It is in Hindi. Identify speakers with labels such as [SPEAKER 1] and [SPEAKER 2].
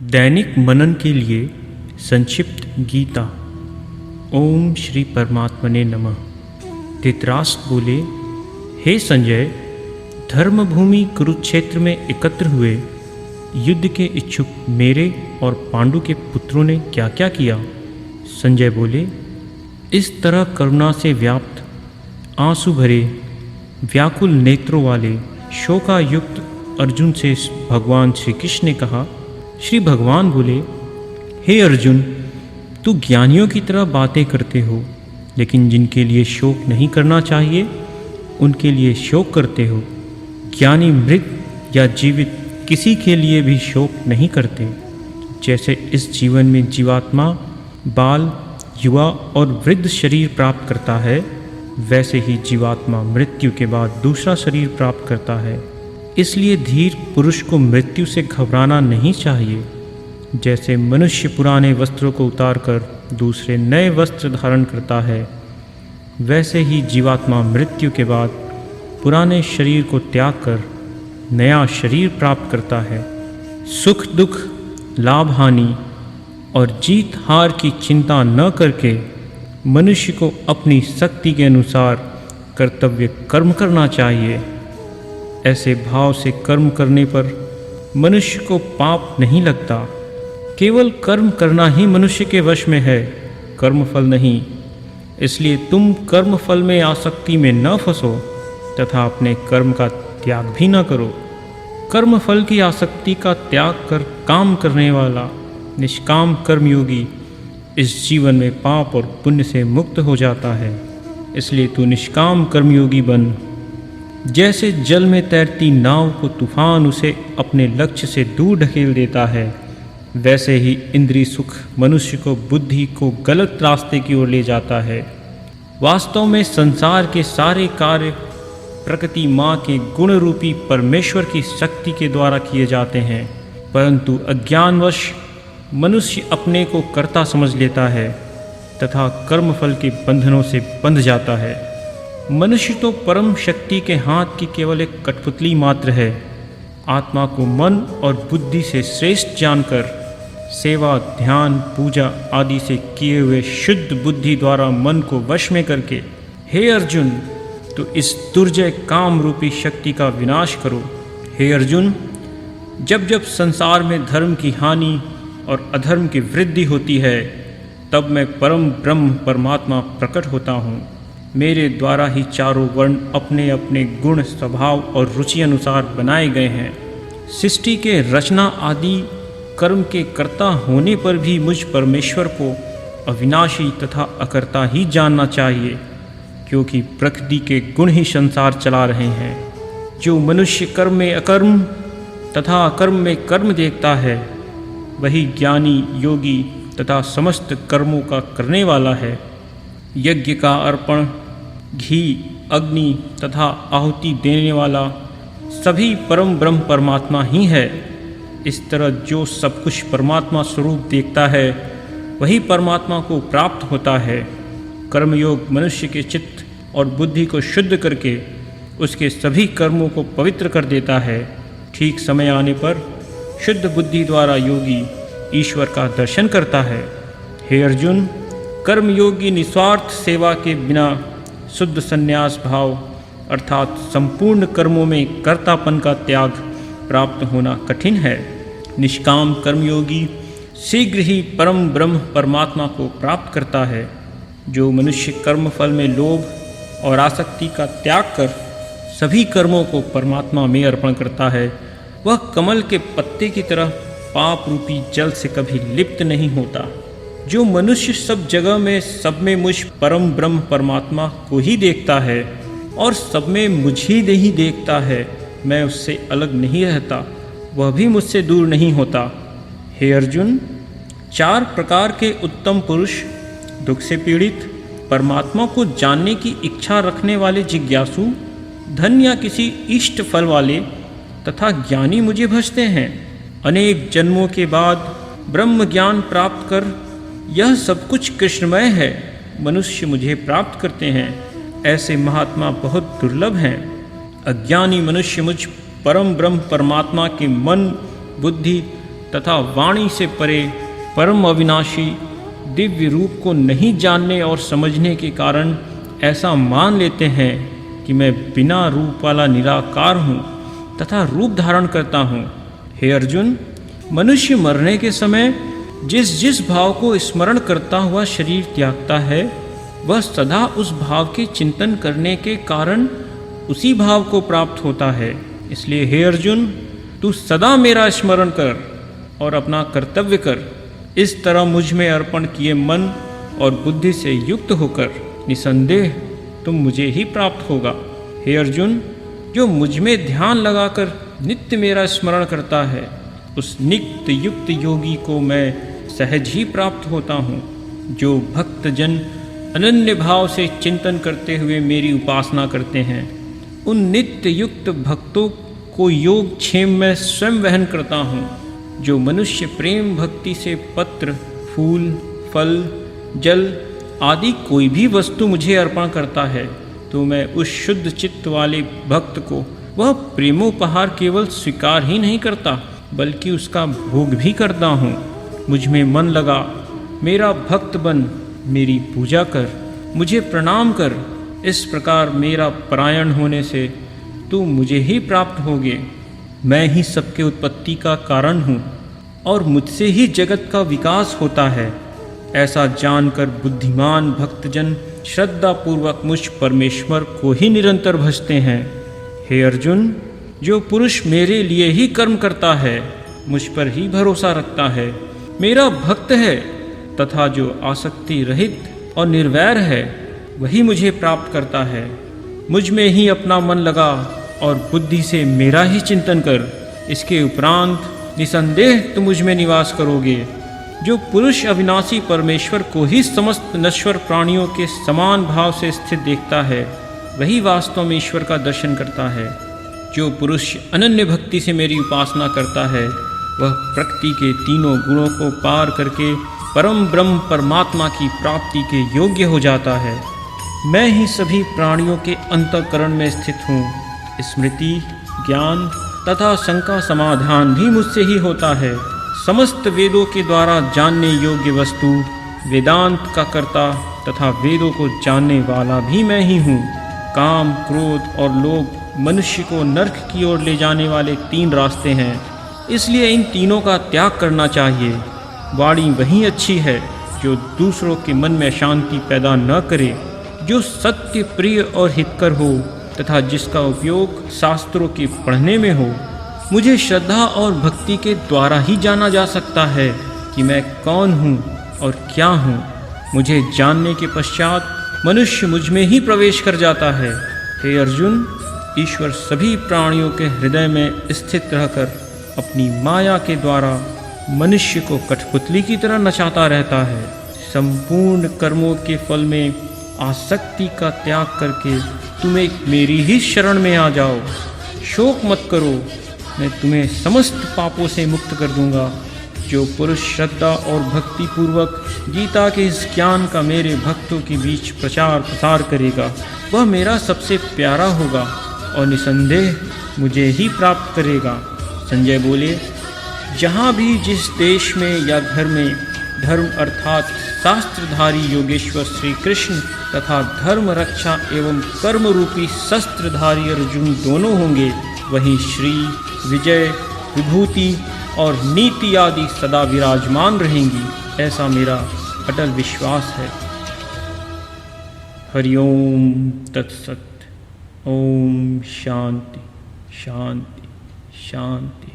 [SPEAKER 1] दैनिक मनन के लिए संक्षिप्त गीता। ओम श्री परमात्मने नमः। धृतराष्ट्र बोले, हे संजय, धर्मभूमि कुरुक्षेत्र में एकत्र हुए युद्ध के इच्छुक मेरे और पांडु के पुत्रों ने क्या क्या किया। संजय बोले, इस तरह करुणा से व्याप्त, आंसू भरे, व्याकुल नेत्रों वाले, शोकायुक्त अर्जुन से भगवान श्री कृष्ण ने कहा। श्री भगवान बोले, हे अर्जुन, तू ज्ञानियों की तरह बातें करते हो, लेकिन जिनके लिए शोक नहीं करना चाहिए उनके लिए शोक करते हो। ज्ञानी मृत या जीवित किसी के लिए भी शोक नहीं करते। जैसे इस जीवन में जीवात्मा बाल, युवा और वृद्ध शरीर प्राप्त करता है, वैसे ही जीवात्मा मृत्यु के बाद दूसरा शरीर प्राप्त करता है। इसलिए धीर पुरुष को मृत्यु से घबराना नहीं चाहिए। जैसे मनुष्य पुराने वस्त्रों को उतारकर दूसरे नए वस्त्र धारण करता है, वैसे ही जीवात्मा मृत्यु के बाद पुराने शरीर को त्याग कर नया शरीर प्राप्त करता है। सुख दुख, लाभ हानि और जीत हार की चिंता न करके मनुष्य को अपनी शक्ति के अनुसार कर्तव्य कर्म करना चाहिए। ऐसे भाव से कर्म करने पर मनुष्य को पाप नहीं लगता। केवल कर्म करना ही मनुष्य के वश में है, कर्मफल नहीं। इसलिए तुम कर्मफल में आसक्ति में न फंसो तथा अपने कर्म का त्याग भी न करो। कर्मफल की आसक्ति का त्याग कर काम करने वाला निष्काम कर्मयोगी इस जीवन में पाप और पुण्य से मुक्त हो जाता है। इसलिए तू निष्काम कर्मयोगी बन। जैसे जल में तैरती नाव को तूफान उसे अपने लक्ष्य से दूर ढकेल देता है, वैसे ही इंद्रिय सुख मनुष्य को बुद्धि को गलत रास्ते की ओर ले जाता है। वास्तव में संसार के सारे कार्य प्रकृति माँ के गुण रूपी परमेश्वर की शक्ति के द्वारा किए जाते हैं, परंतु अज्ञानवश मनुष्य अपने को कर्ता समझ लेता है तथा कर्मफल के बंधनों से बंध जाता है। मनुष्य तो परम शक्ति के हाथ की केवल एक कठपुतली मात्र है। आत्मा को मन और बुद्धि से श्रेष्ठ जानकर सेवा, ध्यान, पूजा आदि से किए हुए शुद्ध बुद्धि द्वारा मन को वश में करके, हे अर्जुन, तो इस दुर्जय काम रूपी शक्ति का विनाश करो। हे अर्जुन, जब जब संसार में धर्म की हानि और अधर्म की वृद्धि होती है, तब मैं परम ब्रह्म परमात्मा प्रकट होता हूँ। मेरे द्वारा ही चारों वर्ण अपने अपने गुण, स्वभाव और रुचि अनुसार बनाए गए हैं। सृष्टि के रचना आदि कर्म के कर्ता होने पर भी मुझ परमेश्वर को अविनाशी तथा अकर्ता ही जानना चाहिए, क्योंकि प्रकृति के गुण ही संसार चला रहे हैं। जो मनुष्य कर्म में अकर्म तथा अकर्म में कर्म देखता है, वही ज्ञानी, योगी तथा समस्त कर्मों का करने वाला है। यज्ञ का अर्पण, घी, अग्नि तथा आहुति देने वाला सभी परम ब्रह्म परमात्मा ही है। इस तरह जो सब कुछ परमात्मा स्वरूप देखता है, वही परमात्मा को प्राप्त होता है। कर्मयोग मनुष्य के चित्त और बुद्धि को शुद्ध करके उसके सभी कर्मों को पवित्र कर देता है। ठीक समय आने पर शुद्ध बुद्धि द्वारा योगी ईश्वर का दर्शन करता है। हे अर्जुन, कर्मयोगी निस्वार्थ सेवा के बिना शुद्ध संन्यास भाव अर्थात संपूर्ण कर्मों में कर्तापन का त्याग प्राप्त होना कठिन है। निष्काम कर्मयोगी शीघ्र ही परम ब्रह्म परमात्मा को प्राप्त करता है। जो मनुष्य कर्मफल में लोभ और आसक्ति का त्याग कर सभी कर्मों को परमात्मा में अर्पण करता है, वह कमल के पत्ते की तरह पाप रूपी जल से कभी लिप्त नहीं होता। जो मनुष्य सब जगह में सब में मुझ परम ब्रह्म परमात्मा को ही देखता है और सब में मुझ ही नहीं देखता है, मैं उससे अलग नहीं रहता, वह भी मुझसे दूर नहीं होता। हे अर्जुन, चार प्रकार के उत्तम पुरुष, दुख से पीड़ित, परमात्मा को जानने की इच्छा रखने वाले जिज्ञासु, धन या किसी इष्ट फल वाले तथा ज्ञानी मुझे भजते हैं। अनेक जन्मों के बाद ब्रह्म ज्ञान प्राप्त कर यह सब कुछ कृष्णमय है, मनुष्य मुझे प्राप्त करते हैं। ऐसे महात्मा बहुत दुर्लभ हैं। अज्ञानी मनुष्य मुझ परम ब्रह्म परमात्मा के मन, बुद्धि तथा वाणी से परे परम अविनाशी दिव्य रूप को नहीं जानने और समझने के कारण ऐसा मान लेते हैं कि मैं बिना रूप वाला निराकार हूँ तथा रूप धारण करता हूँ। हे अर्जुन, मनुष्य मरने के समय जिस जिस भाव को स्मरण करता हुआ शरीर त्यागता है, वह सदा उस भाव के चिंतन करने के कारण उसी भाव को प्राप्त होता है। इसलिए हे अर्जुन, तू सदा मेरा स्मरण कर और अपना कर्तव्य कर। इस तरह मुझ में अर्पण किए मन और बुद्धि से युक्त होकर निसंदेह तुम मुझे ही प्राप्त होगा। हे अर्जुन, जो मुझ में ध्यान लगाकर नित्य मेरा स्मरण करता है, उस नित्य युक्त योगी को मैं सहज ही प्राप्त होता हूँ। जो भक्तजन अनन्य भाव से चिंतन करते हुए मेरी उपासना करते हैं, उन नित्य युक्त भक्तों को योग क्षेम में स्वयं वहन करता हूँ। जो मनुष्य प्रेम भक्ति से पत्र, फूल, फल, जल आदि कोई भी वस्तु मुझे अर्पण करता है, तो मैं उस शुद्ध चित्त वाले भक्त को वह प्रेमोपहार केवल स्वीकार ही नहीं करता, बल्कि उसका भोग भी करता हूँ। मुझ में मन लगा, मेरा भक्त बन, मेरी पूजा कर, मुझे प्रणाम कर। इस प्रकार मेरा परायण होने से तू मुझे ही प्राप्त होगे। मैं ही सबके उत्पत्ति का कारण हूँ और मुझसे ही जगत का विकास होता है। ऐसा जानकर बुद्धिमान भक्तजन श्रद्धापूर्वक मुझ परमेश्वर को ही निरंतर भजते हैं। हे अर्जुन, जो पुरुष मेरे लिए ही कर्म करता है, मुझ पर ही भरोसा रखता है, मेरा भक्त है तथा जो आसक्ति रहित और निर्वैर है, वही मुझे प्राप्त करता है। मुझ में ही अपना मन लगा और बुद्धि से मेरा ही चिंतन कर। इसके उपरांत निसंदेह तुम मुझ में निवास करोगे। जो पुरुष अविनाशी परमेश्वर को ही समस्त नश्वर प्राणियों के समान भाव से स्थित देखता है, वही वास्तव में ईश्वर का दर्शन करता है। जो पुरुष अनन्य भक्ति से मेरी उपासना करता है, वह प्रकृति के तीनों गुणों को पार करके परम ब्रह्म परमात्मा की प्राप्ति के योग्य हो जाता है। मैं ही सभी प्राणियों के अंतःकरण में स्थित हूँ। स्मृति, ज्ञान तथा शंका समाधान भी मुझसे ही होता है। समस्त वेदों के द्वारा जानने योग्य वस्तु, वेदांत का कर्ता तथा वेदों को जानने वाला भी मैं ही हूँ। काम, क्रोध और लोभ मनुष्य को नरक की ओर ले जाने वाले 3 रास्ते हैं, इसलिए इन तीनों का त्याग करना चाहिए। वाणी वही अच्छी है जो दूसरों के मन में शांति पैदा न करे, जो सत्य, प्रिय और हितकर हो तथा जिसका उपयोग शास्त्रों के पढ़ने में हो। मुझे श्रद्धा और भक्ति के द्वारा ही जाना जा सकता है कि मैं कौन हूँ और क्या हूँ। मुझे जानने के पश्चात मनुष्य मुझ में ही प्रवेश कर जाता है। हे अर्जुन, ईश्वर सभी प्राणियों के हृदय में स्थित रहकर अपनी माया के द्वारा मनुष्य को कठपुतली की तरह नचाता रहता है। संपूर्ण कर्मों के फल में आसक्ति का त्याग करके तुम एक मेरी ही शरण में आ जाओ। शोक मत करो, मैं तुम्हें समस्त पापों से मुक्त कर दूंगा। जो पुरुष श्रद्धा और भक्ति पूर्वक गीता के इस ज्ञान का मेरे भक्तों के बीच प्रचार प्रसार करेगा, वह मेरा सबसे प्यारा होगा और निसंदेह मुझे ही प्राप्त करेगा। संजय बोले, जहाँ भी जिस देश में या घर में धर्म अर्थात शास्त्रधारी योगेश्वर श्री कृष्ण तथा धर्म रक्षा एवं कर्म रूपी शस्त्रधारी अर्जुन दोनों होंगे, वहीं श्री, विजय, विभूति और नीति आदि सदा विराजमान रहेंगी। ऐसा मेरा अटल विश्वास है। हरिओम तत्सत। ओम शांति शांति शांति।